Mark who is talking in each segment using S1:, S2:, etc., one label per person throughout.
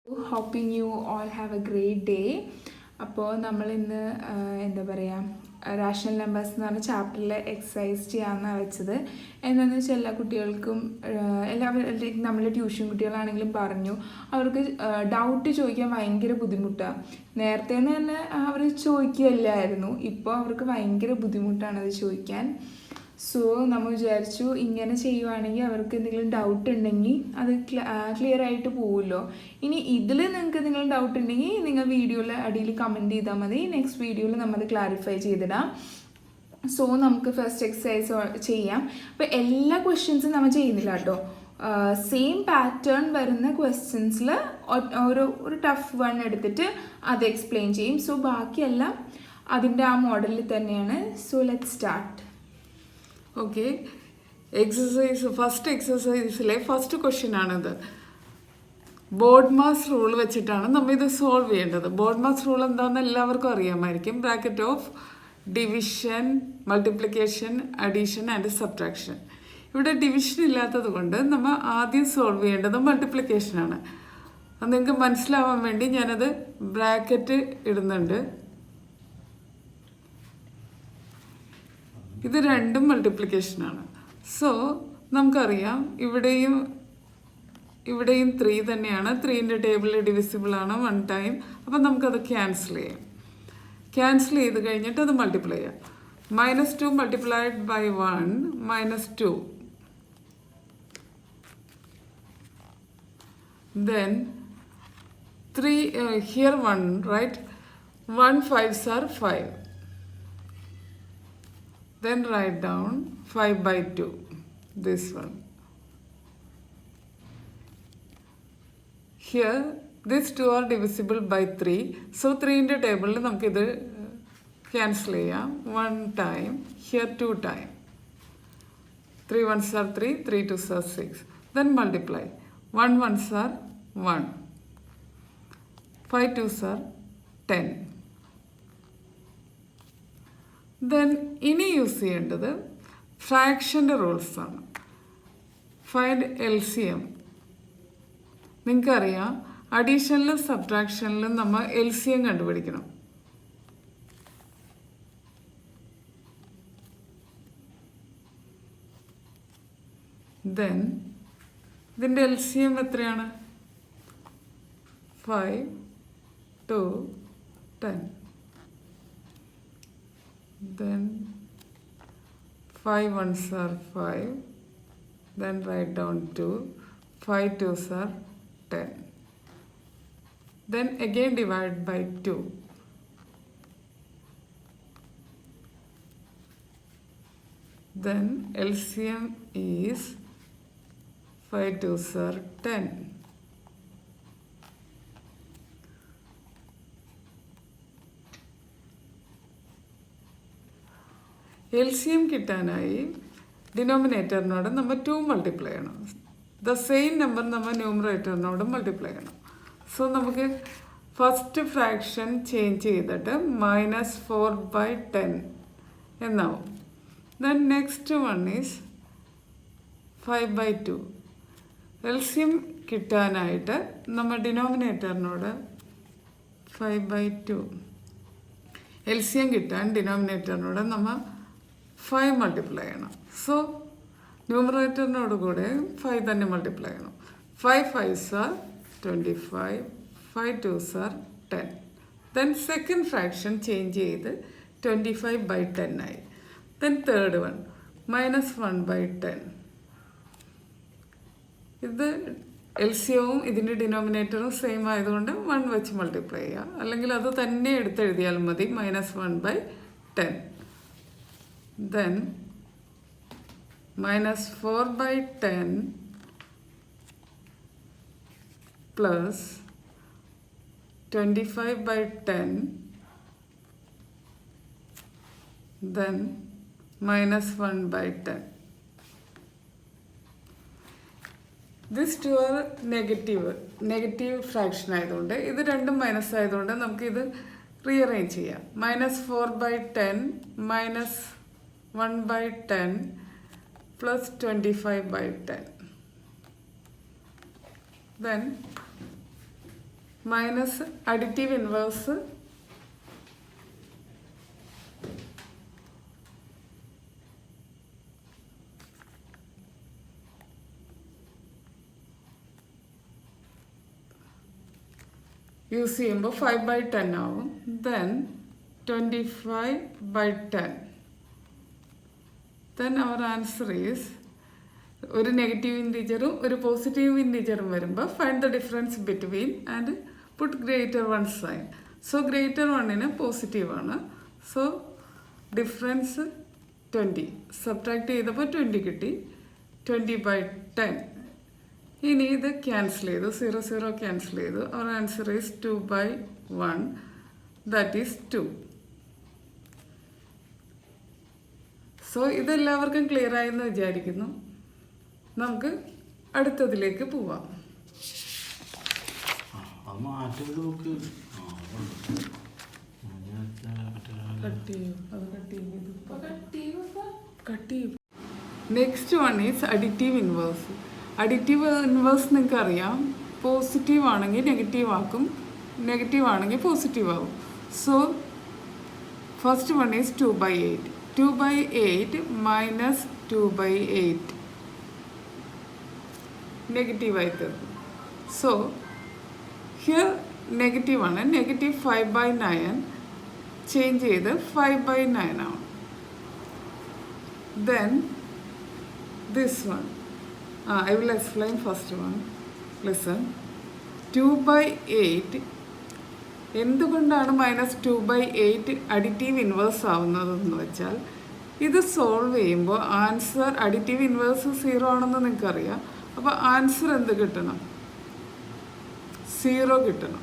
S1: Hoping you all have a great day. അപ്പോൾ നമ്മൾ ഇന്ന് എന്താ പറയുക റാഷണൽ നമ്പേഴ്സ് എന്ന് പറഞ്ഞ ചാപ്റ്ററിലെ എക്സസൈസ് ചെയ്യാമെന്നാണ് വെച്ചത്. എന്താണെന്ന് വെച്ചാൽ എല്ലാ കുട്ടികൾക്കും എല്ലാവരും നമ്മൾ ട്യൂഷൻ കുട്ടികളാണെങ്കിലും പറഞ്ഞു അവർക്ക് ഡൗട്ട് ചോദിക്കാൻ ഭയങ്കര ബുദ്ധിമുട്ടാണ്. നേരത്തെ തന്നെ അവർ ചോദിക്കുകയല്ലായിരുന്നു, ഇപ്പോൾ അവർക്ക് ഭയങ്കര ബുദ്ധിമുട്ടാണ് അത് ചോദിക്കാൻ. സോ നമ്മൾ വിചാരിച്ചു ഇങ്ങനെ ചെയ്യുവാണെങ്കിൽ അവർക്ക് എന്തെങ്കിലും ഡൗട്ട് ഉണ്ടെങ്കിൽ അത് ക്ലിയർ ആയിട്ട് പോകുമല്ലോ. ഇനി ഇതിൽ നിങ്ങൾക്ക് എന്തെങ്കിലും ഡൗട്ട് ഉണ്ടെങ്കിൽ നിങ്ങൾ വീഡിയോയിൽ അടിയിൽ കമൻറ്റ് ചെയ്താൽ മതി. നെക്സ്റ്റ് വീഡിയോയിൽ നമ്മൾ ക്ലാരിഫൈ ചെയ്തിടാം. സോ നമുക്ക് ഫസ്റ്റ് എക്സസൈസ് ചെയ്യാം. അപ്പോൾ എല്ലാ ക്വസ്റ്റ്യൻസും നമ്മൾ ചെയ്യുന്നില്ല കേട്ടോ. സെയിം പാറ്റേൺ വരുന്ന ക്വസ്റ്റ്യൻസിൽ ഒരു ടഫ് വൺ എടുത്തിട്ട് അത് എക്സ്പ്ലെയിൻ ചെയ്യും. സോ ബാക്കിയെല്ലാം അതിൻ്റെ ആ മോഡലിൽ തന്നെയാണ്. So let start.
S2: Okay, first എക്സസൈസിലെ ഫസ്റ്റ് ക്വസ്റ്റ്യൻ ആണിത്. ബോർഡ് മാസ് റൂൾ വെച്ചിട്ടാണ് നമ്മൾ ഇത് സോൾവ് ചെയ്യേണ്ടത്. ബോർഡ് മാസ് റൂൾ എന്താണെന്ന് എല്ലാവർക്കും അറിയാമായിരിക്കും. Bracket of division, multiplication, addition and subtraction. ഇവിടെ ഡിവിഷൻ ഇല്ലാത്തത് കൊണ്ട് നമ്മൾ ആദ്യം സോൾവ് ചെയ്യേണ്ടത് മൾട്ടിപ്ലിക്കേഷനാണ്. അത് നിങ്ങൾക്ക് മനസ്സിലാവാൻ വേണ്ടി ഞാനത് ബ്രാക്കറ്റ് ഇടുന്നുണ്ട്. ഇത് രണ്ടും മൾട്ടിപ്ലിക്കേഷനാണ്. സോ നമുക്കറിയാം ഇവിടെയും 3 തന്നെയാണ്. 3ൻ്റെ ടേബിളിൽ ഡിവിസിബിൾ ആണ് 1 ടൈം. അപ്പം നമുക്കത് ക്യാൻസൽ ചെയ്യാം. ക്യാൻസൽ ചെയ്ത് കഴിഞ്ഞിട്ട് അത് മൾട്ടിപ്ലൈ ചെയ്യാം. -2 multiplied by 1 -2. Then 3 here 1, right? 1 5s are 5. Then write down 5 by 2, this one. Here, these 2 are divisible by 3. So 3 in the table, we can cancel 1 time, here 2 time. 3 1s are 3, 3 2s are 6. Then multiply. 1 1s are 1. 5 2s are 10. Then ഇനി use ചെയ്യേണ്ടത് ഫ്രാക്ഷൻ്റെ റൂൾസാണ്. Find LCM. നിങ്ങൾക്കറിയാം അഡീഷനിലും സബ്ട്രാക്ഷനിലും നമ്മൾ LCM കണ്ടുപിടിക്കണം. Then ഇതിൻ്റെ LCM എത്രയാണ്? 5 2 10. Then 5 1s are 5. Then write down 2. 5 2s are 10. Then again divide by 2. Then LCM is 5 2s are 10. LCM കിട്ടാനായി ഡിനോമിനേറ്ററിനോട് നമ്മൾ 2 multiply ചെയ്യണം. The same number നമ്മൾ ന്യൂമറേറ്ററിനോട് മൾട്ടിപ്ലൈ ചെയ്യണം. സോ നമുക്ക് ഫസ്റ്റ് ഫ്രാക്ഷൻ ചേഞ്ച് ചെയ്തിട്ട് -4/10 എന്നാവും. Then next one is 5/2. LCM കിട്ടാനായിട്ട് നമ്മൾ ഡിനോമിനേറ്ററിനോട് 5/2. LCM കിട്ടാൻ ഡിനോമിനേറ്ററിനോട് നമ്മൾ 5 മൾട്ടിപ്ലൈ ചെയ്യണം. സോ ന്യൂമറേറ്ററിനോട് കൂടെ 5 തന്നെ മൾട്ടിപ്ലൈ ചെയ്യണം. 5 5s are 25. 5 2s are 10. Then second fraction change ചെയ്ത് 25/10 ആയി. Then third one -1/10. ഇത് LCMവും ഇതിൻ്റെ ഡിനോമിനേറ്ററും സെയിം ആയതുകൊണ്ട് 1 വെച്ച് മൾട്ടിപ്ലൈ ചെയ്യുക. അല്ലെങ്കിൽ അത് തന്നെ എടുത്തെഴുതിയാലും മതി. -1/10. Then -4/10 plus 25/10, then -1/10. These two are negative fraction ആയതുകൊണ്ട് ഇത് രണ്ടും മൈനസ് ആയതുകൊണ്ട് നമുക്കിത് റീഅറേഞ്ച് ചെയ്യാം. -4/10 -1/10 plus 25/10. Then minus additive inverse use ചെയ്യുമ്പോൾ 5/10 ആവും. Then 25/10. Then our answer is, ഒരു നെഗറ്റീവ് ഇൻറ്റീജറും ഒരു പോസിറ്റീവ് ഇൻറ്റീജറും വരുമ്പോൾ find the difference between and put greater one sign. So greater വണ്ണിന് പോസിറ്റീവാണ്. So difference 20. സബ്ട്രാക്ട് ചെയ്തപ്പോൾ 20 കിട്ടി. 20/10. ഇനി ഇത് ക്യാൻസൽ ചെയ്തു, 0 ക്യാൻസൽ ചെയ്തു. അവർ answer is 2/1, that is 2. So ഇതെല്ലാവർക്കും ക്ലിയർ ആയെന്ന് വിചാരിക്കുന്നു. നമുക്ക് അടുത്തതിലേക്ക് പോവാം. Next one is additive inverse. Additive inverse നിങ്ങൾക്ക് അറിയാം, പോസിറ്റീവ് ആണെങ്കിൽ നെഗറ്റീവ് ആക്കും, നെഗറ്റീവ് ആണെങ്കിൽ പോസിറ്റീവ് ആവും. So first one is 2/8. 2/8 minus 2/8 നെഗറ്റീവായി തീർക്കും. സോ ഹിയർ നെഗറ്റീവാണ്, നെഗറ്റീവ് 5/9 ചേഞ്ച് ചെയ്ത് 5/9 ആവും. Then this one, I will explain first one. Listen. 2/8 എന്തുകൊണ്ടാണ് -2/8 അഡിറ്റീവ് ഇൻവേഴ്സ് ആവുന്നതെന്ന് വെച്ചാൽ, ഇത് സോൾവ് ചെയ്യുമ്പോൾ ആൻസർ അഡിറ്റീവ് ഇൻവേഴ്സ് 0 ആണെന്ന് നിങ്ങൾക്കറിയാം. അപ്പോൾ ആൻസർ എന്ത് കിട്ടണം? 0 കിട്ടണം.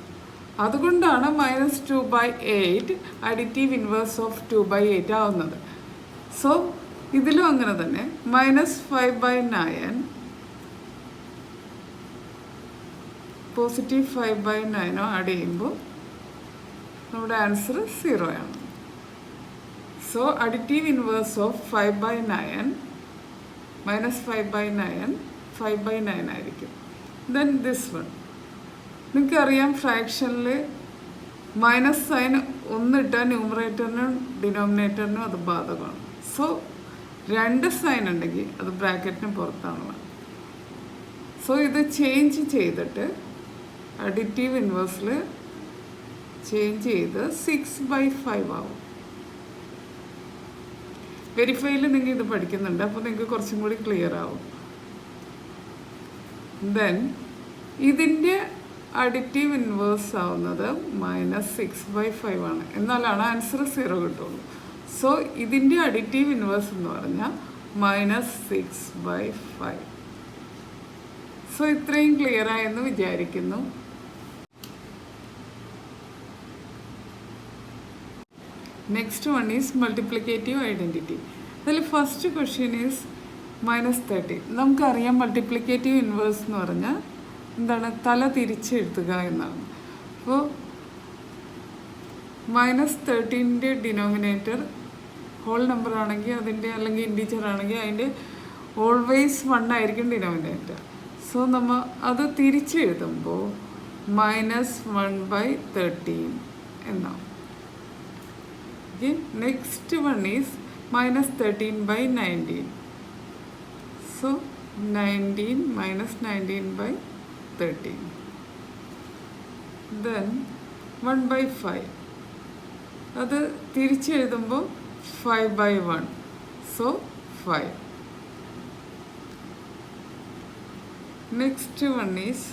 S2: അതുകൊണ്ടാണ് -2/8 അഡിറ്റീവ് ഇൻവേഴ്സ് ഓഫ് 2/8 ആവുന്നത്. സോ ഇതിലും അങ്ങനെ തന്നെ -5/9 പോസിറ്റീവ് 5/9 ആഡ് ചെയ്യുമ്പോൾ നമ്മുടെ ആൻസർ 0 ആണ്. സോ അഡിറ്റീവ് ഇൻവേഴ്സ് ഓഫ് 5/9 -5/9 5/9 ആയിരിക്കും. ദെൻ ദിസ് വൺ, നിങ്ങൾക്കറിയാം ഫ്രാക്ഷനിൽ മൈനസ് സൈൻ ഒന്നിട്ടാൽ ന്യൂമറേറ്ററിനും ഡിനോമിനേറ്ററിനും അത് ബാധകമാണ്. സോ 2 സൈൻ ഉണ്ടെങ്കിൽ അത് ബ്രാക്കറ്റിന് പുറത്താണ്. സോ ഇത് ചേഞ്ച് ചെയ്തിട്ട് അഡിറ്റീവ് ഇൻവേഴ്സിൽ ചേഞ്ച് ചെയ്ത് 6/5 ആവും. വെരിഫൈയിൽ നിങ്ങൾ ഇത് പഠിക്കുന്നുണ്ട്, അപ്പോൾ നിങ്ങൾക്ക് കുറച്ചും കൂടി ക്ലിയർ ആവും. ദെൻ ഇതിൻ്റെ അഡിറ്റീവ് ഇൻവേഴ്സ് ആവുന്നത് -6/5 ആണ്. എന്നാലാണ് ആൻസർ 0 കിട്ടുള്ളൂ. സോ ഇതിൻ്റെ അഡിറ്റീവ് ഇൻവേഴ്സ് എന്ന് പറഞ്ഞാൽ -6/5. സോ ഇത്രയും ക്ലിയർ ആയെന്ന് വിചാരിക്കുന്നു. Next one is multiplicative identity. അതിൽ ഫസ്റ്റ് ക്വസ്റ്റ്യൻ ഈസ് -30. നമുക്കറിയാം മൾട്ടിപ്ലിക്കേറ്റീവ് ഇൻവേഴ്സ് എന്ന് പറഞ്ഞാൽ എന്താണ്? തല തിരിച്ചെഴുതുക എന്നാണ്. അപ്പോൾ -13ൻ്റെ ഡിനോമിനേറ്റർ ഹോൾ നമ്പർ ആണെങ്കിൽ അതിൻ്റെ, അല്ലെങ്കിൽ ഇൻറ്റീജർ ആണെങ്കിൽ അതിൻ്റെ ഓൾവേസ് 1 ആയിരിക്കും ഡിനോമിനേറ്റർ. സോ നമ്മൾ അത് തിരിച്ചെഴുതുമ്പോൾ -1/13 എന്നാവും. Next one is -13/19. So 19 -19/13. Then 1/5, അത് തിരിച്ചെഴുതുമ്പോൾ 5/1. So 5. Next one is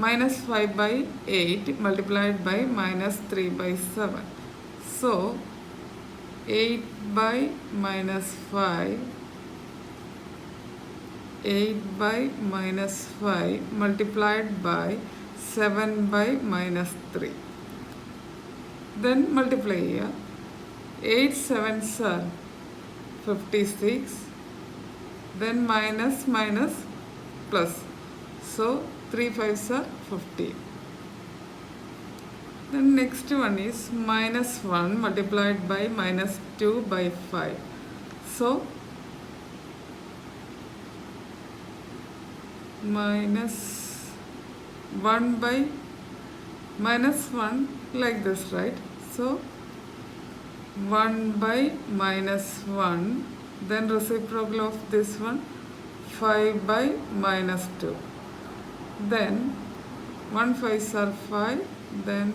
S2: -5/8 multiplied by -3/7. So 8/-5 8/-5 multiplied by 7/-3. Then multiply here. 8 7s are 56. Then minus plus. So 3 5s are 50. The next one is -1 multiplied by -2/5. So -1/2 minus 1 like this, right? So 1 by minus 1, then reciprocal of this one 5 by minus 2, then 1 5s are 5, then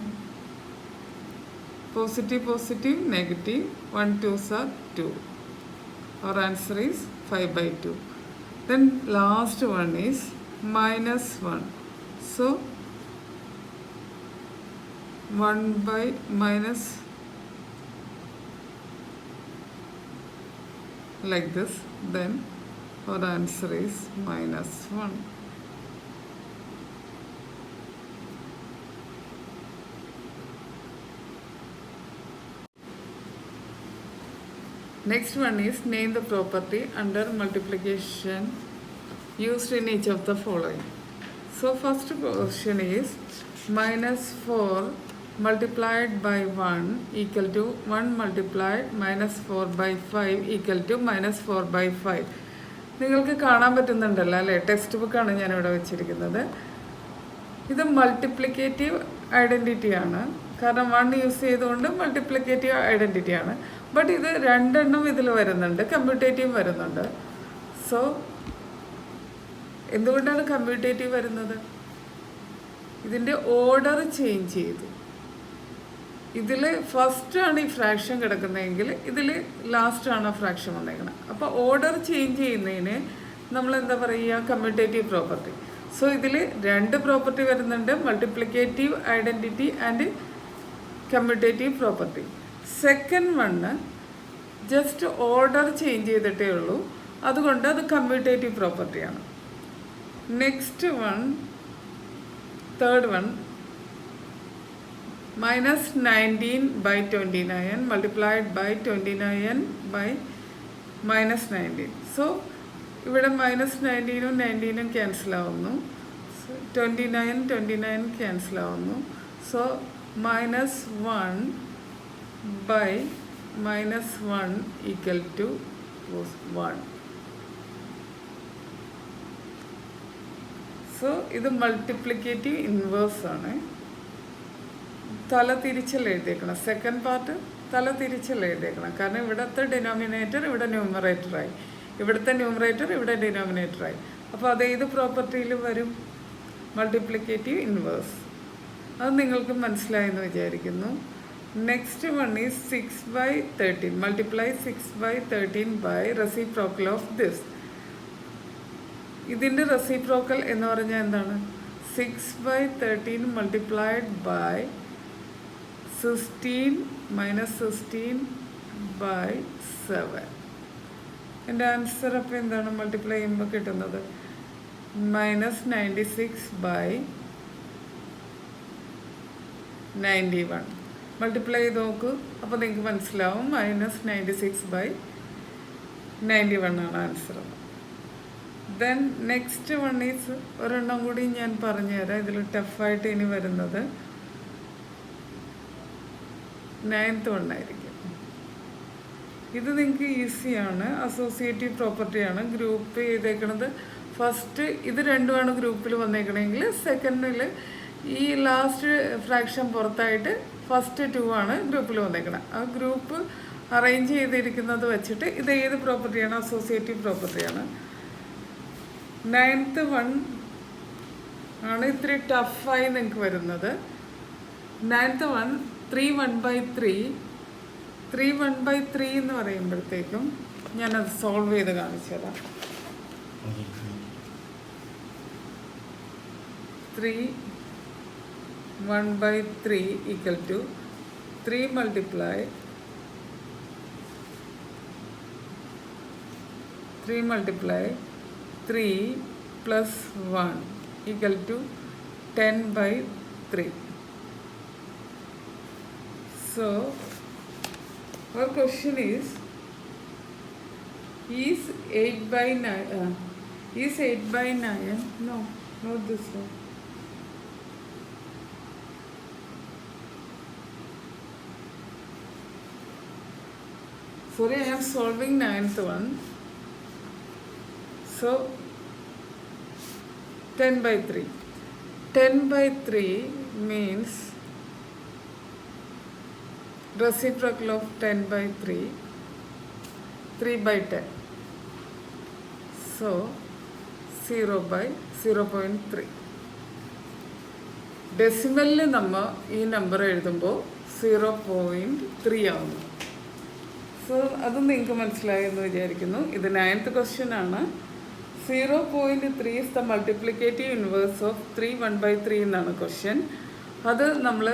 S2: positive positive negative, 1 2s are 2. Our answer is 5 by 2. Then last one is minus 1. So 1 by minus like this, then our answer is minus 1. Next one is name the property under multiplication used in each of the following. So first question is minus 4 multiplied by 1 equal to 1 multiplied minus 4 by 5 equal to minus 4 by 5. നിങ്ങൾക്ക് കാണാൻ പറ്റുന്നുണ്ടല്ലോ അല്ലേ? Text ബുക്കാണ് ഞാനിവിടെ വെച്ചിരിക്കുന്നത്. ഇത് multiplicative ഐഡൻറ്റിറ്റിയാണ്, കാരണം 1 use ചെയ്തുകൊണ്ട് multiplicative ഐഡൻറ്റിറ്റിയാണ്. But ഇത് രണ്ടെണ്ണം ഇതിൽ വരുന്നുണ്ട്, കമ്മ്യൂട്ടേറ്റീവ് വരുന്നുണ്ട്. സോ എന്തുകൊണ്ടാണ് കമ്മ്യൂട്ടേറ്റീവ് വരുന്നത്? ഇതിൻ്റെ ഓർഡർ ചേഞ്ച് ചെയ്തു. ഇതിൽ ഫസ്റ്റാണ് ഈ ഫ്രാക്ഷൻ കിടക്കുന്നതെങ്കിൽ ഇതിൽ ലാസ്റ്റാണ് ആ ഫ്രാക്ഷൻ വന്നേക്കണം. അപ്പോൾ ഓർഡർ ചേഞ്ച് ചെയ്യുന്നതിന് നമ്മൾ എന്താ പറയുക? Commutative property. സോ ഇതിൽ രണ്ട് പ്രോപ്പർട്ടി വരുന്നുണ്ട്, multiplicative identity and commutative property. Second one just order change ചെയ്തിട്ടേ ഉള്ളൂ, അതുകൊണ്ട് അത് കമ്മ്യൂട്ടേറ്റീവ് പ്രോപ്പർട്ടിയാണ്. Next one, third one, minus 19 by 29 multiplied by 29 by minus 19. So ഇവിടെ മൈനസ് 19ഉം 19ഉം ക്യാൻസൽ ആവുന്നു, 29 ക്യാൻസൽ ആവുന്നു. So minus 1 by minus 1 equal to 1. So ഇത് multiplicative inverse ആണ്. തല തിരിച്ചല്ല എഴുതിയേക്കണം, സെക്കൻഡ് പാർട്ട് തല തിരിച്ചല്ല എഴുതിയേക്കണം, കാരണം ഇവിടുത്തെ ഡിനോമിനേറ്റർ ഇവിടെ ന്യൂമറേറ്ററായി, ഇവിടുത്തെ ന്യൂമറേറ്റർ ഇവിടെ ഡിനോമിനേറ്ററായി. അപ്പോൾ അത് ഏത് പ്രോപ്പർട്ടിയിൽ വരും? Multiplicative inverse. അത് നിങ്ങൾക്ക് മനസ്സിലായെന്ന് വിചാരിക്കുന്നു. Next one is 6/13. Multiply 6/13 by reciprocal of this. ഇതിൻ്റെ റെസിപ്രോക്കൽ എന്ന് പറഞ്ഞാൽ എന്താണ്? 6/13 മൾട്ടിപ്ലൈഡ് ബൈ 16 minus 16 by 7. എൻ്റെ ആൻസർ അപ്പോൾ എന്താണ്? മൾട്ടിപ്ലൈ ചെയ്യുമ്പോൾ കിട്ടുന്നത് മൈനസ് 96 by 91. മൾട്ടിപ്ലൈ ചെയ്ത് നോക്കൂ, അപ്പോൾ നിങ്ങൾക്ക് മനസ്സിലാവും മൈനസ് 96 by 91 ആണ് answer. Then next one is ഒരെണ്ണം കൂടി ഞാൻ പറഞ്ഞുതരാം. ഇതിൽ ടഫായിട്ട് ഇനി വരുന്നത് 9th വണ്ണായിരിക്കും. ഇത് നിങ്ങൾക്ക് ഈസിയാണ്, അസോസിയേറ്റീവ് പ്രോപ്പർട്ടിയാണ്. ഗ്രൂപ്പ് ചെയ്തേക്കണത് ഫസ്റ്റ് ഇത് രണ്ടുമാണ് ഗ്രൂപ്പിൽ വന്നേക്കണമെങ്കിൽ സെക്കൻഡിൽ ഈ ലാസ്റ്റ് ഫ്രാക്ഷൻ പുറത്തായിട്ട് ഫസ്റ്റ് 2 ആണ് ഗ്രൂപ്പിൽ വന്നേക്കണം. ആ ഗ്രൂപ്പ് അറേഞ്ച് ചെയ്തിരിക്കുന്നത് വെച്ചിട്ട് ഇത് ഏത് പ്രോപ്പർട്ടിയാണ്? അസോസിയേറ്റീവ് പ്രോപ്പർട്ടിയാണ്. 9th വൺ ആണ് ഇത്തിരി ടഫായി നിങ്ങൾക്ക് വരുന്നത്. 9th one 3 1/3. 3 1/3 എന്ന് പറയുമ്പോഴത്തേക്കും ഞാനത് സോൾവ് ചെയ്ത് കാണിച്ചു തരാം. 3 1/3 equal to 3 multiply 3 plus 1 equal to 10/3. So our question is 8/9 is 8/9? No, not this one. Sorry, I am solving 9th one. So 10/3. 10/3 means reciprocal of 10/3, 3/10. So 0/0.3. ഡെസിമലിൽ നമ്മൾ ഈ നമ്പർ എഴുതുമ്പോൾ 0.3 ആവുന്നു. സോ അത് നിങ്ങൾക്ക് മനസ്സിലായെന്ന് വിചാരിക്കുന്നു. ഇത് 9th ക്വസ്റ്റ്യൻ ആണ്. 0.3 is the multiplicative inverse of 3 1/3 എന്നാണ് ക്വസ്റ്റ്യൻ. അത് നമ്മൾ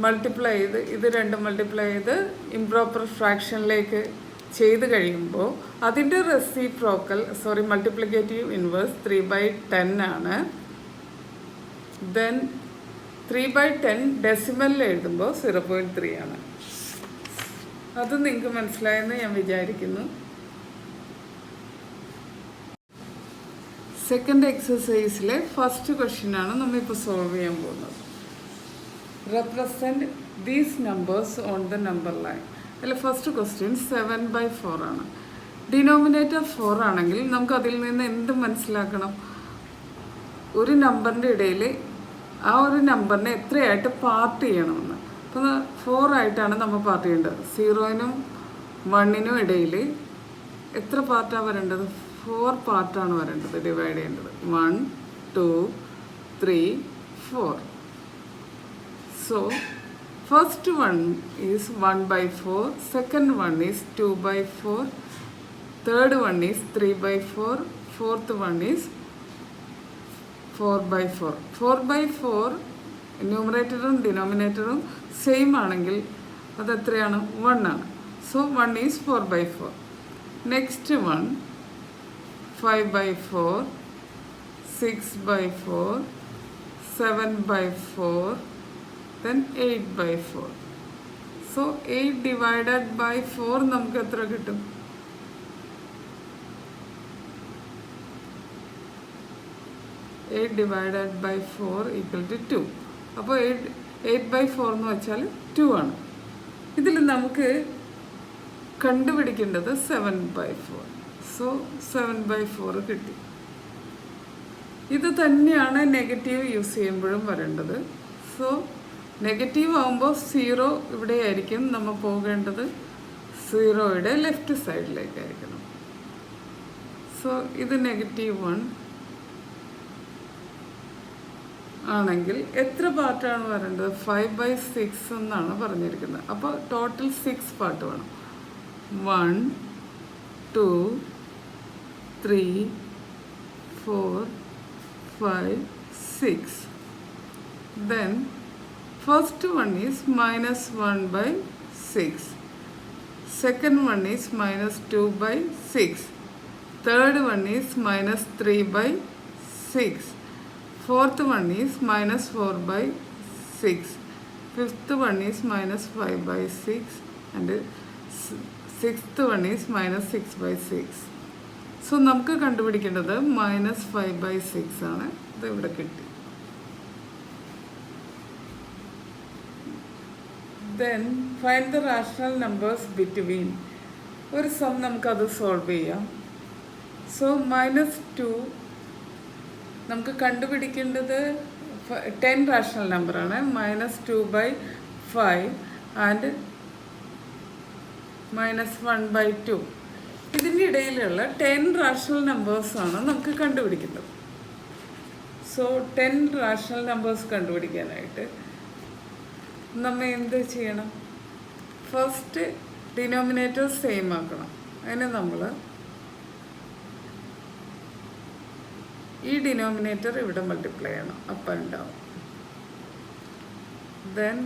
S2: മൾട്ടിപ്ലൈ ചെയ്ത് ഇത് രണ്ടും മൾട്ടിപ്ലൈ ചെയ്ത് ഇംപ്രോപ്പർ ഫ്രാക്ഷനിലേക്ക് ചെയ്ത് കഴിയുമ്പോൾ അതിൻ്റെ മൾട്ടിപ്ലിക്കേറ്റീവ് ഇൻവേഴ്സ് 3/10 ആണ്. ദെൻ 3/10 ഡെസിമലിൽ എഴുതുമ്പോൾ 0.3 ആണ്. അത് നിങ്ങൾക്ക് മനസ്സിലായെന്ന് ഞാൻ വിചാരിക്കുന്നു. സെക്കൻഡ് എക്സസൈസിലെ ഫസ്റ്റ് ക്വസ്റ്റ്യൻ ആണ് നമ്മളിപ്പോൾ സോൾവ് ചെയ്യാൻ പോകുന്നത്. Represent these numbers on the number line. അതിൽ ഫസ്റ്റ് ക്വസ്റ്റ്യൻ 7/4 ആണ്. ഡിനോമിനേറ്റർ 4 ആണെങ്കിൽ നമുക്ക് അതിൽ നിന്ന് എന്ത് മനസ്സിലാക്കണം? ഒരു നമ്പറിൻ്റെ ഇടയിൽ ആ ഒരു നമ്പറിനെ എത്രയായിട്ട് പാർട്ട് ചെയ്യണമെന്ന്. അപ്പോൾ 4 ആയിട്ടാണ് നമ്മൾ പാർട്ട് ചെയ്യേണ്ടത്. 0നും 1നും ഇടയിൽ എത്ര പാർട്ടാണ് വരേണ്ടത്? 4 പാർട്ടാണ് വരേണ്ടത്, ഡിവൈഡ് ചെയ്യേണ്ടത്. 1 2 3 4. So first one is 1/4, second one is 2/4, third one is 3/4, fourth one is 4/4. 4/4 ന്യൂമറേറ്ററും ഡിനോമിനേറ്ററും same ആണെങ്കിൽ അത് എത്രയാണ്? 1 ആണ്. So 1 is 4/4. Next one 5/4, 6/4, 7/4, then 8/4. So 8 divided by 4 നമുക്ക് എത്ര കിട്ടും? 8 divided by 4 equal to 2. അപ്പോൾ 8/4 എന്ന് വെച്ചാൽ 2 ആണ്. ഇതിൽ നമുക്ക് കണ്ടുപിടിക്കേണ്ടത് 7/4. സോ 7/4 കിട്ടി. ഇത് തന്നെയാണ് നെഗറ്റീവ് യൂസ് ചെയ്യുമ്പോഴും വരേണ്ടത്. സോ നെഗറ്റീവ് ആകുമ്പോൾ 0 ഇവിടെ ആയിരിക്കും നമ്മൾ പോകേണ്ടത്. 0യുടെ ലെഫ്റ്റ് സൈഡിലേക്കായിരിക്കണം. സോ ഇത് -1 ആണെങ്കിൽ എത്ര പാർട്ടാണ് വരേണ്ടത്? 5/6 എന്നാണ് പറഞ്ഞിരിക്കുന്നത്. അപ്പോൾ ടോട്ടൽ 6 പാർട്ട് വേണം. 1 2 3 4 5 6. Then first one is -1/6, second one is -2/6, third one is -3/6, fourth one is -4/6, fifth one is -5/6, and sixth one is -6/6. So നമുക്ക് കണ്ടുപിടിക്കേണ്ടത് -5/6 ആണ്. ഇത് ഇവിടെ കിട്ടി. Then find the rational numbers between. ഒരു സം നമുക്കത് സോൾവ് ചെയ്യാം. സോ -2 നമുക്ക് കണ്ടുപിടിക്കേണ്ടത് 10 റാഷണൽ നമ്പറാണ്. -2/5 ആൻഡ് -1/2. ഇതിൻ്റെ ഇടയിലുള്ള 10 റാഷണൽ നമ്പേഴ്സാണ് നമുക്ക് കണ്ടുപിടിക്കേണ്ടത്. സോ 10 റാഷണൽ നമ്പേഴ്സ് കണ്ടുപിടിക്കാനായിട്ട് നമ്മൾ എന്ത് ചെയ്യണം? ഫസ്റ്റ് ഡിനോമിനേറ്റർ സെയിം ആക്കണം. അതിന് നമ്മൾ ഈ ഡിനോമിനേറ്റർ ഇവിടെ മൾട്ടിപ്ലൈ ചെയ്യണം. Up and down. Then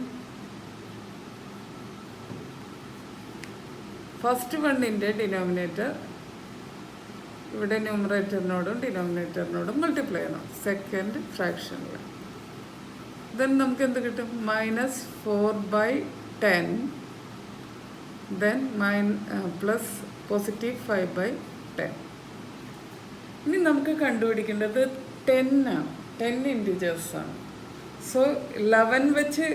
S2: first വണ്ണിൻ്റെ ഡിനോമിനേറ്റർ ഇവിടെ ന്യൂമറേറ്ററിനോടും ഡിനോമിനേറ്ററിനോടും മൾട്ടിപ്ലൈ ചെയ്യണം സെക്കൻഡ് ഫ്രാക്ഷനിൽ. ദെൻ നമുക്ക് എന്ത് കിട്ടും? -4/10, ദെൻ പ്ലസ് +5/10. ഇനി നമുക്ക് കണ്ടുപിടിക്കേണ്ടത് 10 ആണ്. 10 ഇൻറ്റിജേഴ്സാണ്. സോ 11 വെച്ച്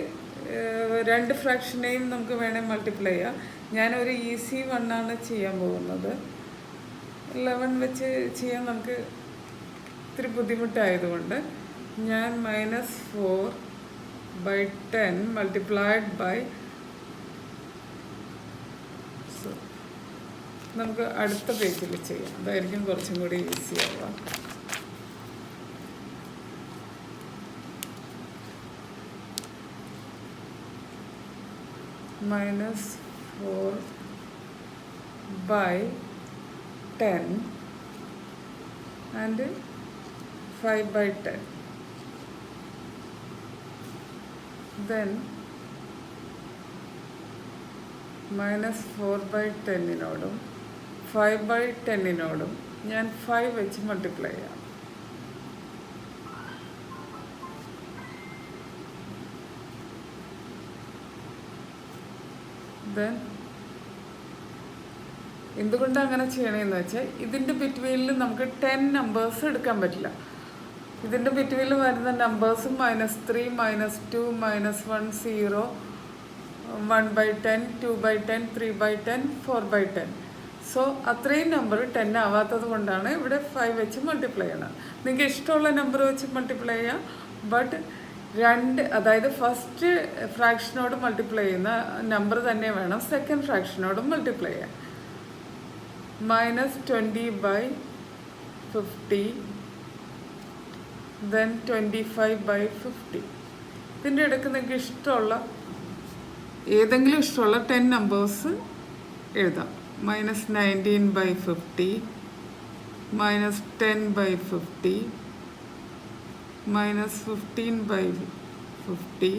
S2: രണ്ട് ഫ്രാക്ഷനെയും നമുക്ക് വേണമെങ്കിൽ മൾട്ടിപ്ലൈ ചെയ്യാം. ഞാനൊരു ഈസി വണ്ണാണ് ചെയ്യാൻ പോകുന്നത്. 11 വെച്ച് ചെയ്യാൻ നമുക്ക് ഇത്തിരി ബുദ്ധിമുട്ടായതുകൊണ്ട് ഞാൻ -4/10 മൾട്ടിപ്ലൈഡ് ബൈ, നമുക്ക് അടുത്ത പേജിൽ ചെയ്യാം, അതായിരിക്കും കുറച്ചും കൂടി ഈസി ആവുക. -4/10 and 5/10. Then -4/10 5/10 ഞാൻ 5 വെച്ച് മൾട്ടിപ്ലൈ ചെയ്യാം. ദെൻ എന്തുകൊണ്ടാണ് അങ്ങനെ ചെയ്യണമെന്ന് വെച്ചാൽ ഇതിൻ്റെ ബിറ്റ്വീനിൽ നമുക്ക് 10 നമ്പേഴ്സ് എടുക്കാൻ പറ്റില്ല. ഇതിൻ്റെ ബിറ്റ്വീനിൽ വരുന്ന നമ്പേഴ്സ് -3, -2, -1, 0, 1/10, 2/10, 3/10, 4/10. സോ അത്രയും നമ്പർ 10 ആവാത്തത് കൊണ്ടാണ് ഇവിടെ 5 വെച്ച് മൾട്ടിപ്ലൈ ചെയ്യണം. നിങ്ങൾക്ക് ഇഷ്ടമുള്ള നമ്പർ വെച്ച് മൾട്ടിപ്ലൈ ചെയ്യാം. ബട്ട് അതായത് ഫസ്റ്റ് ഫ്രാക്ഷനോട് മൾട്ടിപ്ലൈ ചെയ്യുന്ന നമ്പർ തന്നെ വേണം സെക്കൻഡ് ഫ്രാക്ഷനോടും മൾട്ടിപ്ലൈ ചെയ്യാൻ. -20/50, then 25/50. ഇതിൻ്റെ ഇടയ്ക്ക് നിങ്ങൾക്ക് ഏതെങ്കിലും ഇഷ്ടമുള്ള 10 നമ്പേഴ്സ് എഴുതാം. -19/50, -10/50, -15/50,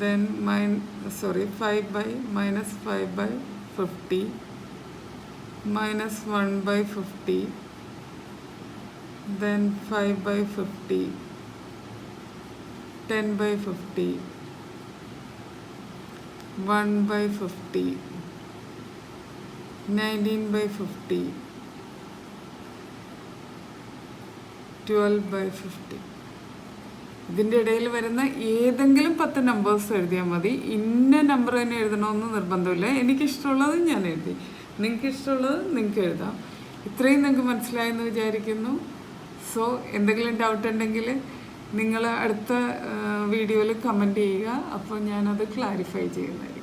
S2: then -5/50, -1/50, then 5/50, 10/50, 1/50, 19/50, 12/50. ഇതിൻ്റെ ഇടയിൽ വരുന്ന ഏതെങ്കിലും 10 നമ്പേഴ്സ് എഴുതിയാൽ മതി. ഇന്ന നമ്പർ തന്നെ എഴുതണമെന്ന് നിർബന്ധമില്ല. എനിക്കിഷ്ടമുള്ളത് ഞാൻ എഴുതി, നിങ്ങൾക്ക് ഇഷ്ടമുള്ളത് നിങ്ങൾക്ക് എഴുതാം. ഇത്രയും നിങ്ങൾക്ക് മനസ്സിലായെന്ന് വിചാരിക്കുന്നു. സോ എന്തെങ്കിലും ഡൗട്ട് ഉണ്ടെങ്കിൽ നിങ്ങൾ അടുത്ത വീഡിയോയിൽ കമൻറ്റ് ചെയ്യുക. അപ്പോൾ ഞാനത് ക്ലാരിഫൈ ചെയ്യുന്നതായിരിക്കും.